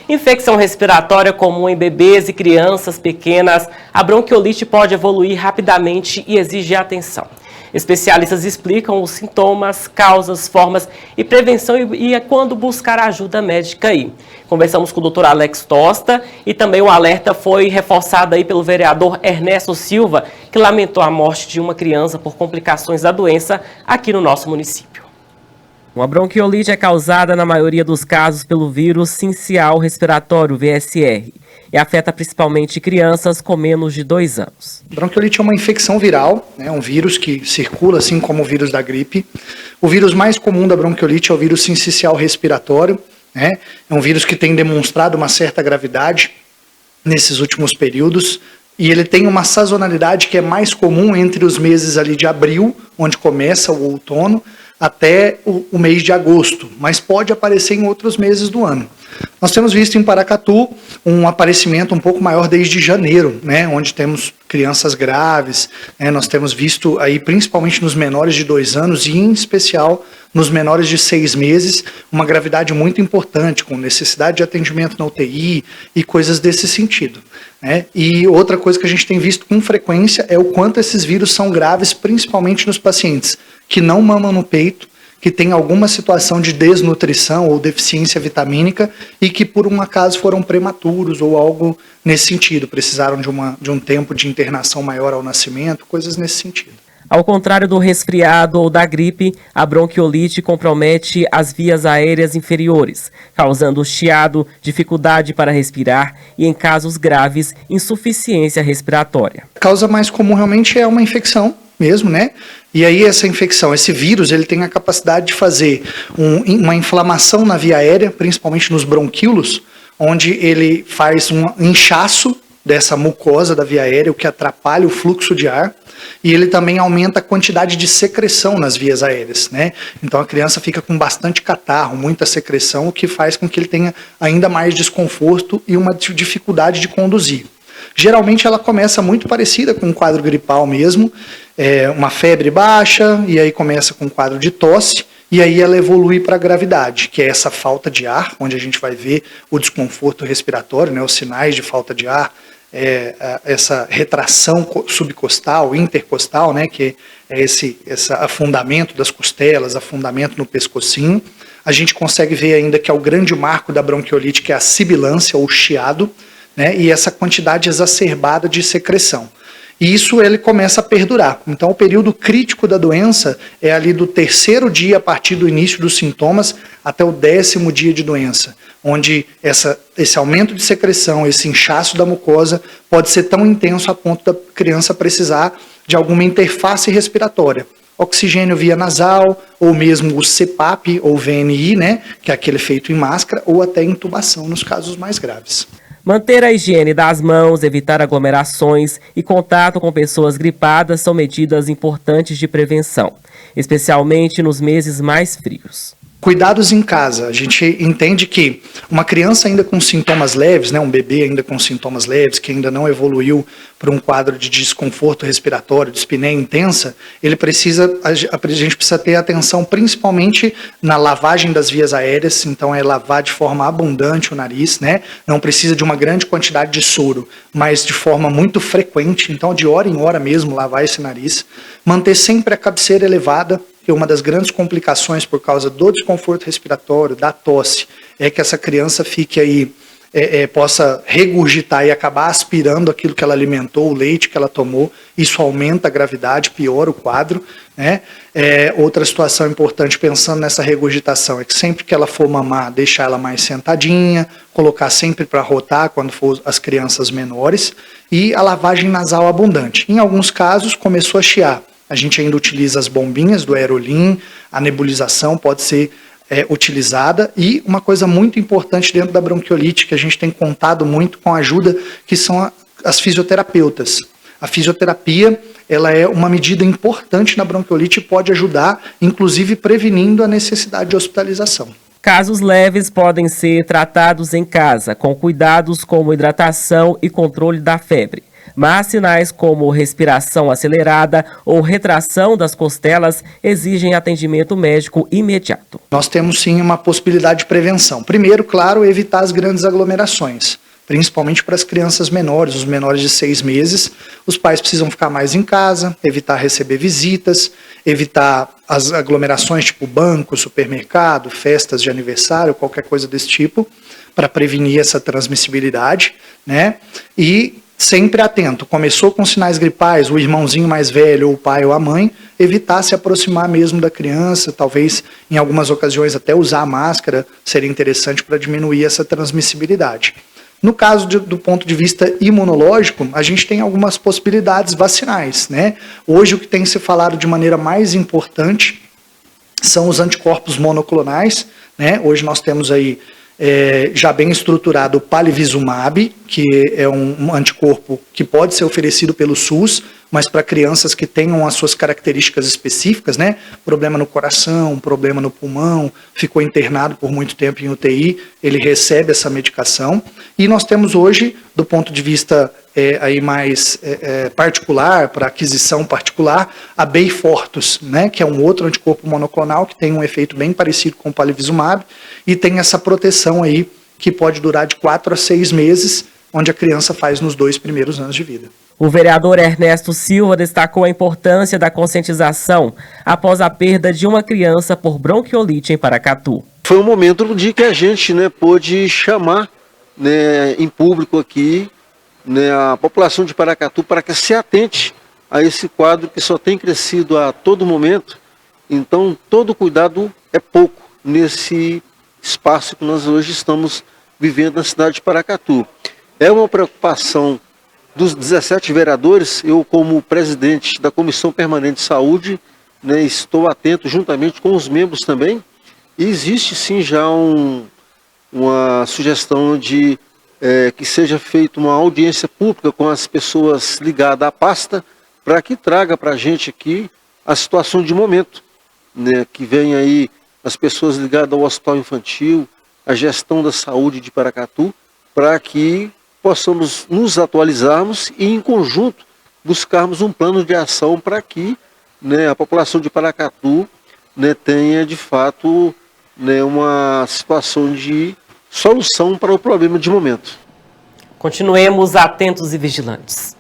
Infecção respiratória comum em bebês e crianças pequenas, a bronquiolite pode evoluir rapidamente e exige atenção. Especialistas explicam os sintomas, causas, formas e prevenção e quando buscar ajuda médica aí. Conversamos com o Dr. Alex Tosta e também o alerta foi reforçado aí pelo vereador Ernesto Silva, que lamentou a morte de uma criança por complicações da doença aqui no nosso município. Uma bronquiolite é causada, na maioria dos casos, pelo vírus sincial respiratório, VSR, e afeta principalmente crianças com menos de 2 anos. Bronquiolite é uma infecção viral, um vírus que circula assim como o vírus da gripe. O vírus mais comum da bronquiolite é o vírus sincicial respiratório, É um vírus que tem demonstrado uma certa gravidade nesses últimos períodos. E ele tem uma sazonalidade que é mais comum entre os meses ali de abril, onde começa o outono, até o mês de agosto, mas pode aparecer em outros meses do ano. Nós temos visto em Paracatu um aparecimento um pouco maior desde janeiro, onde temos crianças graves, nós temos visto aí principalmente nos menores de 2 anos e em especial nos menores de 6 meses, uma gravidade muito importante, com necessidade de atendimento na UTI e coisas desse sentido. E outra coisa que a gente tem visto com frequência é o quanto esses vírus são graves, principalmente nos pacientes que não mamam no peito, que tem alguma situação de desnutrição ou deficiência vitamínica e que por um acaso foram prematuros ou algo nesse sentido, precisaram de um tempo de internação maior ao nascimento, coisas nesse sentido. Ao contrário do resfriado ou da gripe, a bronquiolite compromete as vias aéreas inferiores, causando chiado, dificuldade para respirar e, em casos graves, insuficiência respiratória. A causa mais comum realmente é uma infecção mesmo, E aí essa infecção, esse vírus, ele tem a capacidade de fazer uma inflamação na via aérea, principalmente nos bronquíolos, onde ele faz um inchaço dessa mucosa da via aérea, o que atrapalha o fluxo de ar, e ele também aumenta a quantidade de secreção nas vias aéreas, Então a criança fica com bastante catarro, muita secreção, o que faz com que ele tenha ainda mais desconforto e uma dificuldade de conduzir. Geralmente ela começa muito parecida com um quadro gripal mesmo, uma febre baixa, e aí começa com um quadro de tosse, e aí ela evolui para a gravidade, que é essa falta de ar, onde a gente vai ver o desconforto respiratório, os sinais de falta de ar, essa retração subcostal, intercostal, que é esse afundamento das costelas, afundamento no pescocinho. A gente consegue ver ainda que é o grande marco da bronquiolite, que é a sibilância ou chiado, e essa quantidade exacerbada de secreção. E isso ele começa a perdurar. Então o período crítico da doença é ali do 3º dia a partir do início dos sintomas até o 10º dia de doença, onde esse aumento de secreção, esse inchaço da mucosa pode ser tão intenso a ponto da criança precisar de alguma interface respiratória. Oxigênio via nasal, ou mesmo o CPAP ou VNI, que é aquele feito em máscara, ou até intubação nos casos mais graves. Manter a higiene das mãos, evitar aglomerações e contato com pessoas gripadas são medidas importantes de prevenção, especialmente nos meses mais frios. Cuidados em casa. A gente entende que uma criança ainda com sintomas leves, um bebê ainda com sintomas leves, que ainda não evoluiu para um quadro de desconforto respiratório, de espinéia intensa, a gente precisa ter atenção principalmente na lavagem das vias aéreas, então é lavar de forma abundante o nariz, Não precisa de uma grande quantidade de soro, mas de forma muito frequente, então de hora em hora mesmo lavar esse nariz. Manter sempre a cabeceira elevada, que uma das grandes complicações por causa do desconforto respiratório, da tosse, é que essa criança fique aí, possa regurgitar e acabar aspirando aquilo que ela alimentou, o leite que ela tomou. Isso aumenta a gravidade, piora o quadro. Outra situação importante pensando nessa regurgitação é que sempre que ela for mamar, deixar ela mais sentadinha, colocar sempre para rotar quando for as crianças menores, e a lavagem nasal abundante. Em alguns casos começou a chiar. A gente ainda utiliza as bombinhas do Aerolim, a nebulização pode ser utilizada, e uma coisa muito importante dentro da bronquiolite, que a gente tem contado muito com a ajuda, que são as fisioterapeutas. A fisioterapia, ela é uma medida importante na bronquiolite e pode ajudar, inclusive prevenindo a necessidade de hospitalização. Casos leves podem ser tratados em casa, com cuidados como hidratação e controle da febre. mas sinais como respiração acelerada ou retração das costelas exigem atendimento médico imediato. Nós temos sim uma possibilidade de prevenção. Primeiro, claro, evitar as grandes aglomerações, principalmente para as crianças menores, os menores de 6 meses. Os pais precisam ficar mais em casa, evitar receber visitas, evitar as aglomerações tipo banco, supermercado, festas de aniversário, qualquer coisa desse tipo, para prevenir essa transmissibilidade, né? E sempre atento, começou com sinais gripais, o irmãozinho mais velho, ou o pai ou a mãe, evitar se aproximar mesmo da criança, talvez em algumas ocasiões até usar a máscara seria interessante para diminuir essa transmissibilidade. No caso do ponto de vista imunológico, a gente tem algumas possibilidades vacinais, né? Hoje o que tem se falado de maneira mais importante são os anticorpos monoclonais, né? Hoje nós temos aí já bem estruturado o palivizumab, que é um anticorpo que pode ser oferecido pelo SUS, mas para crianças que tenham as suas características específicas, né? Problema no coração, problema no pulmão, ficou internado por muito tempo em UTI, ele recebe essa medicação. E nós temos hoje, do ponto de vista aí mais particular, para aquisição particular, a Beyfortus, né? Que é um outro anticorpo monoclonal que tem um efeito bem parecido com o palivizumab e tem essa proteção aí que pode durar de 4 a 6 meses, onde a criança faz nos 2 primeiros anos de vida. O vereador Ernesto Silva destacou a importância da conscientização após a perda de uma criança por bronquiolite em Paracatu. Foi um momento de que a gente, pôde chamar, em público aqui, a população de Paracatu para que se atente a esse quadro que só tem crescido a todo momento. Então, todo cuidado é pouco nesse espaço que nós hoje estamos vivendo na cidade de Paracatu. É uma preocupação dos 17 vereadores. Eu, como presidente da Comissão Permanente de Saúde, estou atento juntamente com os membros também. E existe sim já uma sugestão de que seja feita uma audiência pública com as pessoas ligadas à pasta, para que traga para a gente aqui a situação de momento, que vem aí as pessoas ligadas ao hospital infantil, a gestão da saúde de Paracatu, para que possamos nos atualizarmos e, em conjunto, buscarmos um plano de ação para que a população de Paracatu tenha, de fato, uma situação de solução para o problema de momento. Continuemos atentos e vigilantes.